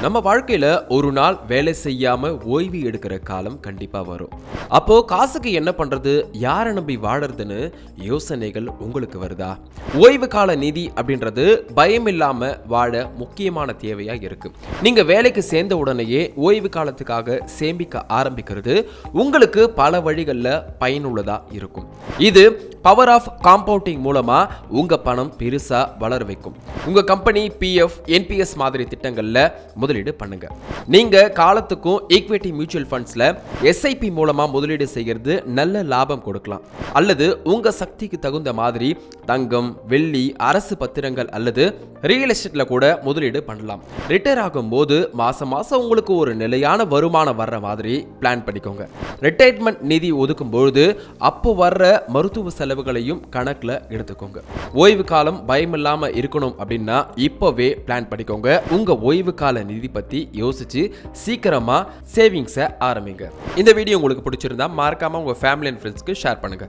நம்ம வாழ்க்கையில ஒரு நாள் வேலை செய்யாம ஓய்வு எடுக்கிற காலம் கண்டிப்பா வரும். அப்போ காசுக்கு என்ன பண்றது, யாரை நம்பி வாழறதுன்னு யோசனைகள் உங்களுக்கு வருதா? ஓய்வு கால நிதி அப்படின்றது பயம் இல்லாம வாழ முக்கியமான தேவையா இருக்கு. நீங்க வேலைக்கு சேர்ந்த உடனேயே ஓய்வு காலத்துக்காக சேமிக்க ஆரம்பிக்கிறது உங்களுக்கு பல வழிகளில் பயனுள்ளதா இருக்கும். இது பவர் ஆஃப் காம்பவுண்டிங் மூலமா உங்க பணம் பெருசா வளர வைக்கும். உங்க கம்பெனி பிஎஃப், என்பிஎஸ் மாதிரி திட்டங்கள்ல முதலீடு பண்ணுங்க. நீங்க காலத்துக்கும் ஈக்விட்டி மியூச்சுவல் ஃபண்ட்ஸ்ல எஸ்ஐபி மூலமா முதலீடு செய்கிறது நல்ல லாபம் கொடுக்கலாம். அல்லது உங்க சக்திக்கு தகுந்த மாதிரி தங்கம், வெள்ளி, அரசு பத்திரங்கள் அல்லது ரியல் எஸ்டேட்ல கூட முதலீடு பண்ணலாம். ரிட்டையர் ஆகும் போது மாசம் மாசம் உங்களுக்கு ஒரு நிலையான வருமானம் வர்ற மாதிரி பிளான் பண்ணிக்கோங்க. ரிட்டையர்மெண்ட் நிதி ஒதுக்கும் பொழுது அப்போ வர்ற மருத்துவ செலவுகளையும் கணக்குல எடுத்துக்கோங்க. ஓய்வு காலம் பயம் இல்லாம இருக்கணும் அப்படின்னா இப்பவே பிளான் பண்ணிக்கோங்க. உங்க ஓய்வு கால நிதி பத்தி யோசிச்சு சீக்கிரமா சேவிங்ஸை ஆரம்பிங்க. இந்த வீடியோ உங்களுக்கு பிடிச்சிருந்தா மறக்காம உங்க ஃபேமிலி அண்ட் ஃப்ரெண்ட்ஸ்க்கு ஷேர் பண்ணுங்க.